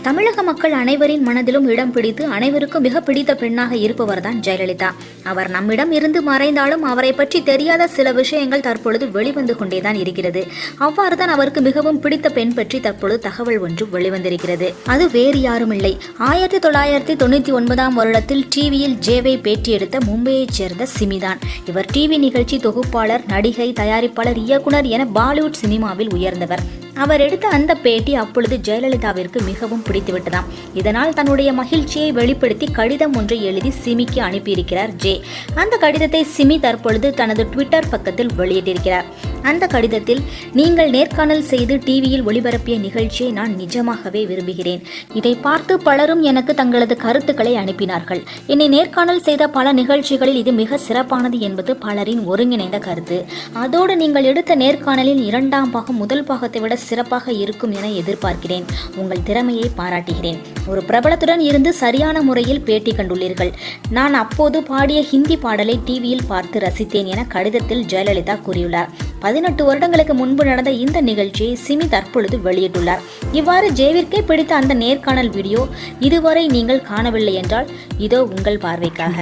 தமிழக மக்கள் அனைவரின் மனதிலும் இடம் பிடித்து அனைவருக்கும் மிக பிடித்த பெண்ணாக இருப்பவர்தான் ஜெயலலிதா. அவர் நம்மிடம் இருந்து மறைந்தாலும் அவரை பற்றி தெரியாத சில விஷயங்கள் தற்பொழுது வெளிவந்து கொண்டேதான் இருக்கிறது. அவ்வாறுதான் அவருக்கு மிகவும் பிடித்த பெண் பற்றி தற்பொழுது தகவல் ஒன்று வெளிவந்திருக்கிறது. அது வேறு யாரும் இல்லை, 1999 வருடத்தில் டிவியில் ஜேவை பேட்டி எடுத்த மும்பையைச் சேர்ந்த சிமிதான். இவர் டிவி நிகழ்ச்சி தொகுப்பாளர், நடிகை, தயாரிப்பாளர், இயக்குனர் என பாலிவுட் சினிமாவில் உயர்ந்தவர். அவர் எடுத்த அந்த பேட்டி அப்பொழுது ஜெயலலிதாவிற்கு மிகவும் பிடித்துவிட்டதாம். இதனால் தன்னுடைய மகிழ்ச்சியை வெளிப்படுத்தி கடிதம் ஒன்றை எழுதி சிமிக்கு அனுப்பியிருக்கிறார் ஜே. அந்த கடிதத்தை சிமி தற்பொழுது தனது ட்விட்டர் பக்கத்தில் வெளியிட்டிருக்கிறார். அந்த கடிதத்தில், நீங்கள் நேர்காணல் செய்து டிவியில் ஒளிபரப்பிய நிகழ்ச்சியை நான் நிஜமாகவே விரும்புகிறேன். இதை பார்த்து பலரும் எனக்கு தங்களது கருத்துக்களை அனுப்பினார்கள். என்னை நேர்காணல் செய்த பல நிகழ்ச்சிகளில் இது மிக சிறப்பானது என்பது பலரின் ஒருங்கிணைந்த கருத்து. அதோடு நீங்கள் எடுத்த நேர்காணலின் 2ஆம் பாகம் முதல் பாகத்தை விட சிறப்பாக இருக்கும் என எதிர்பார்க்கிறேன். உங்கள் திறமையை பாராட்டுகிறேன். ஒரு பிரபலத்துடன் இருந்து சரியான முறையில் பேட்டி கண்டுள்ளீர்கள். நான் அப்போது பாடிய ஹிந்தி பாடலை டிவியில் பார்த்து ரசித்தேன் என கடிதத்தில் ஜெயலலிதா கூறியுள்ளார். 18 வருடங்களுக்கு முன்பு நடந்த இந்த நிகழ்ச்சியை சிமி தற்பொழுது வெளியிட்டுள்ளார். இவ்வாறு ஜேவிற்கே பிடித்த அந்த நேர்காணல் வீடியோ இதுவரை நீங்கள் காணவில்லை என்றால் இதோ உங்கள் பார்வைக்காக.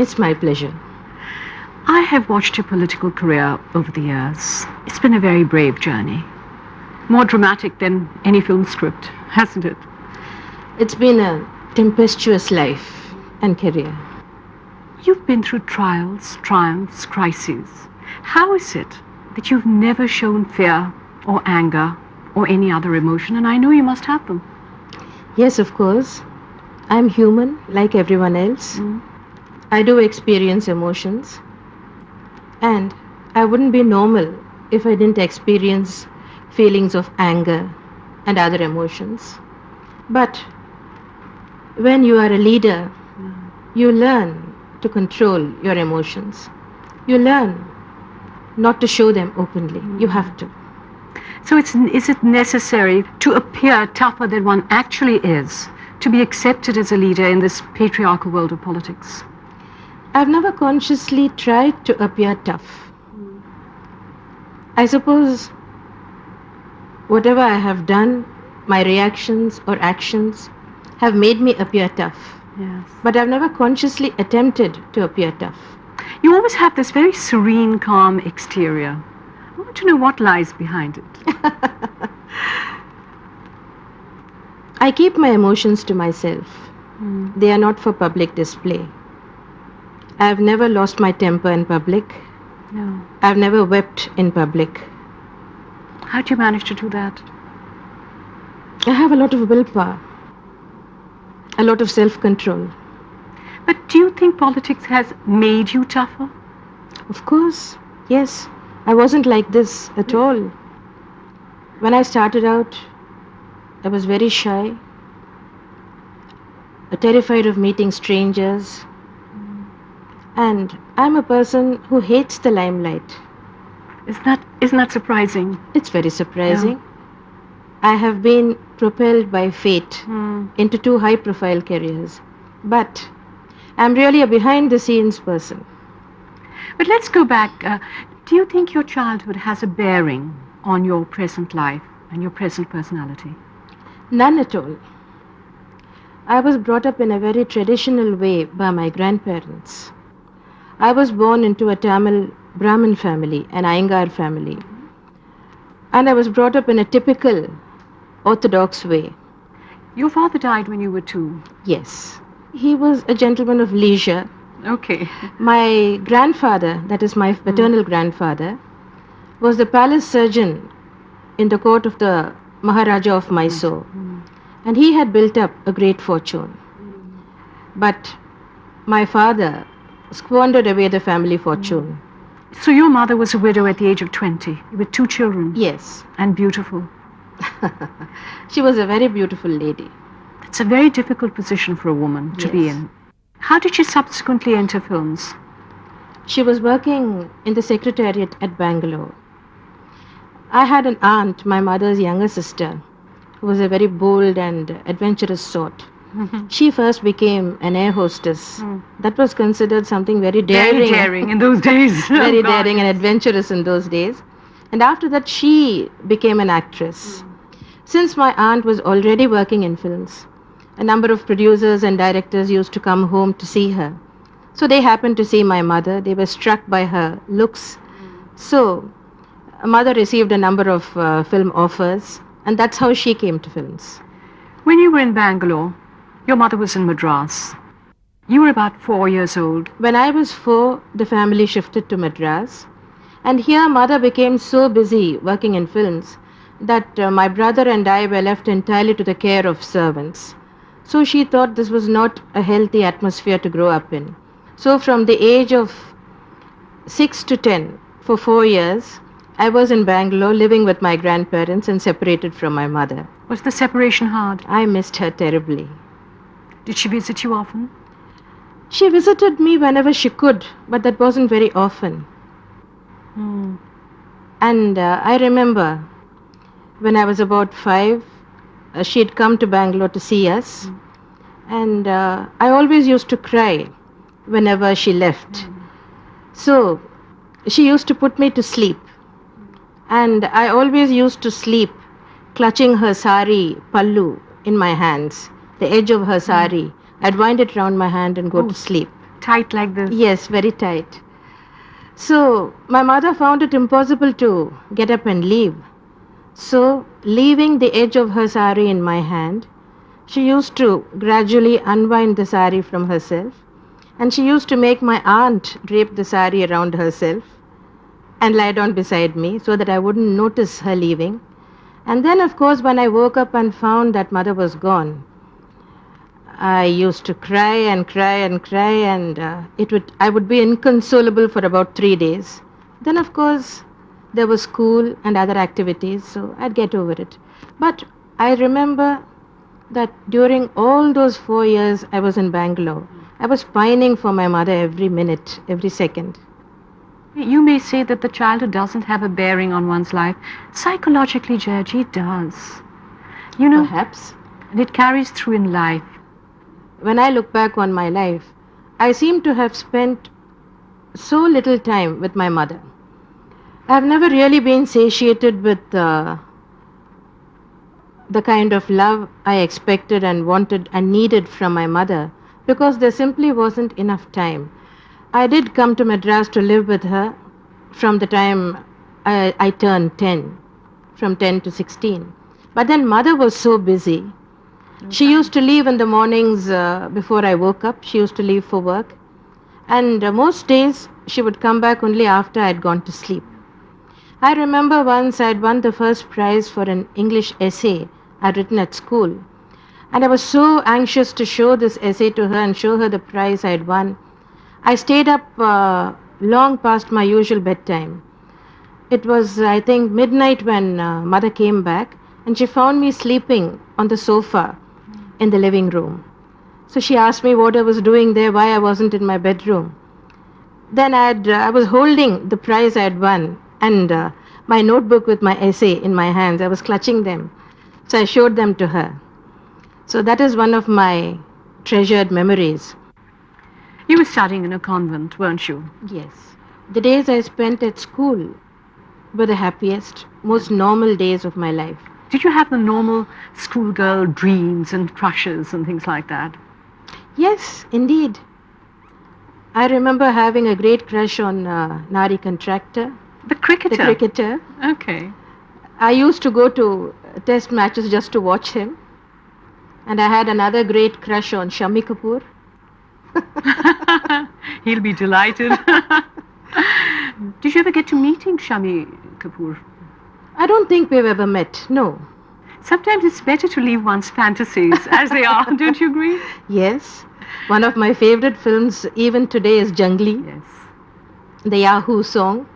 It's my pleasure. I have watched your political career over the years. It's been a very brave journey. More dramatic than any film script, hasn't it? It's been a tempestuous life and career. You've been through trials, triumphs, crises. How is it that you've never shown fear or anger or any other emotion? And I know you must have them. Yes, of course. I'm human like everyone else. I do experience emotions. And I wouldn't be normal if I didn't experience feelings of anger and other emotions. But when you are a leader, you learn to control your emotions. You learn not to show them openly. You have to. So is it necessary to appear tougher than one actually is to be accepted as a leader in this patriarchal world of politics? I've never consciously tried to appear tough. I suppose whatever I have done, my reactions or actions have made me appear tough. Yes. But I've never consciously attempted to appear tough. You always have this very serene, calm exterior. I want to know what lies behind it. I keep my emotions to myself. They are not for public display. I've never lost my temper in public. No. I've never wept in public. How do you manage to do that? I have a lot of willpower, a lot of self-control. But do you think politics has made you tougher? Of course, yes. I wasn't like this at all. When I started out, I was very shy, terrified of meeting strangers. And I'm a person who hates the limelight. Isn't that surprising? It's very surprising. Yeah. I have been propelled by fate into 2 high-profile careers. But I'm really a behind-the-scenes person. But let's go back. Do you think your childhood has a bearing on your present life and your present personality? None at all. I was brought up in a very traditional way by my grandparents. I was born into a Tamil Brahmin family, an Iyengar family. And I was brought up in a typical orthodox way. Your father died when you were 2? Yes. He was a gentleman of leisure. Okay. My grandfather, that is my paternal grandfather, was the palace surgeon in the court of the Maharaja of Mysore. And he had built up a great fortune. But my father squandered away the family fortune. So your mother was a widow at the age of 20 with 2 children? Yes. And beautiful. She was a very beautiful lady. It's a very difficult position for a woman to be in. How did she subsequently enter films? She was working in the secretariat at Bangalore. I had an aunt, my mother's younger sister, who was a very bold and adventurous sort. She first became an air hostess. That was considered something very daring. Very daring in those days. Very daring and adventurous in those days. And after that, she became an actress. Since my aunt was already working in films, a number of producers and directors used to come home to see her. So they happened to see my mother. They were struck by her looks. So, mother received a number of film offers, and that's how she came to films. When you were in Bangalore, your mother was in Madras. You were about 4 years old. When I was 4, the family shifted to Madras. And here, mother became so busy working in films that my brother and I were left entirely to the care of servants. So she thought this was not a healthy atmosphere to grow up in. So from the age of 6 to 10, for 4 years, I was in Bangalore living with my grandparents and separated from my mother. Was the separation hard? I missed her terribly. Did she visit you often? She visited me whenever she could, but that wasn't very often. And I remember when I was about 5, she had come to Bangalore to see us. And I always used to cry whenever she left. So she used to put me to sleep. And I always used to sleep clutching her sari pallu in my hands, the edge of her sari. I'd wind it round my hand and go to sleep. Tight like this? Yes, very tight. So my mother found it impossible to get up and leave. So, leaving the edge of her sari in my hand, she used to gradually unwind the sari from herself, and she used to make my aunt drape the sari around herself and lie down beside me so that I wouldn't notice her leaving. And then, of course, when I woke up and found that mother was gone, I used to cry and cry and cry, and I would be inconsolable for about 3 days. Then, of course, there was school and other activities, so I'd get over it. But I remember that during all those 4 years I was in Bangalore, I was pining for my mother every minute, every second. You may say that the childhood doesn't have a bearing on one's life. Psychologically, Georgie, it does. You know, Perhaps. and it carries through in life. When I look back on my life, I seem to have spent so little time with my mother. I've never really been satiated with the kind of love I expected and wanted and needed from my mother because there simply wasn't enough time. I did come to Madras to live with her from the time I turned 10, from 10 to 16. But then mother was so busy. She used to leave in the mornings before I woke up. She used to leave for work. And most days she would come back only after I'd gone to sleep. I remember once I'd won the first prize for an English essay I'd written at school. And I was so anxious to show this essay to her and show her the prize I'd won. I stayed up long past my usual bedtime. It was, I think, midnight when mother came back, and she found me sleeping on the sofa in the living room. So she asked me what I was doing there, why I wasn't in my bedroom. Then I was holding the prize I had won and my notebook with my essay in my hands. I was clutching them. So I showed them to her. So that is one of my treasured memories. You were studying in a convent, weren't you? Yes. The days I spent at school were the happiest, most normal days of my life. Did you have the normal schoolgirl dreams and crushes and things like that? Yes, indeed. I remember having a great crush on Nari Contractor, The cricketer? the cricketer. Okay. I used to go to test matches just to watch him. And I had another great crush on Shami Kapoor. He'll be delighted. Did you ever get to meeting Shami Kapoor? I don't think we've ever met, no. Sometimes it's better to leave one's fantasies as they are, don't you agree? Yes. One of my favorite films even today is Jungli, Yes. the Yahoo song.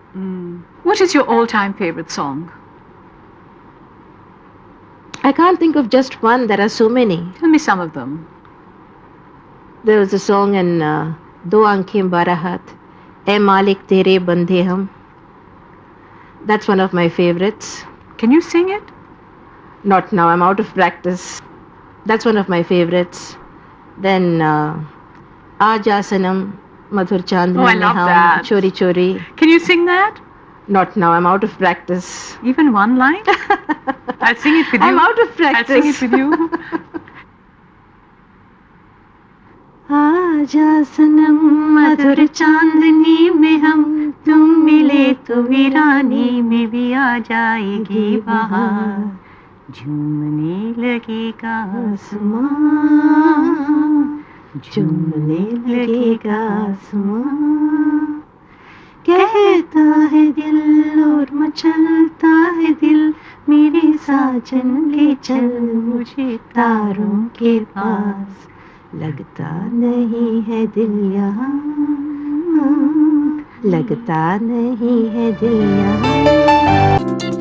What is your all-time favorite song? I can't think of just one, there are so many. Tell me some of them. There was a song in Do Aankhein Barahat, Ae Malik Tere Bandhe Hum. That's one of my favorites. Can you sing it? Not now, I'm out of practice. That's one of my favorites. Then Aaja Sanam, Madhur Chandni Oh, I love that. Chori Chori. Can you sing that? Not now, I'm out of practice. Even one line? I'll sing it with you. I'm out of practice. I'll sing it with you. आजा सनम मधुर चांदनी में हम तुम मिले तो वीरानी में भी आ जाएगी बहार झूमने लगेगा आसमां झूमने लगेगा आसमां कहता है दिल और मचलता है दिल मेरे साजन ले चल मुझे तारों के पास लगता नहीं है दिल यहाँ लगता नहीं है दिल यहाँ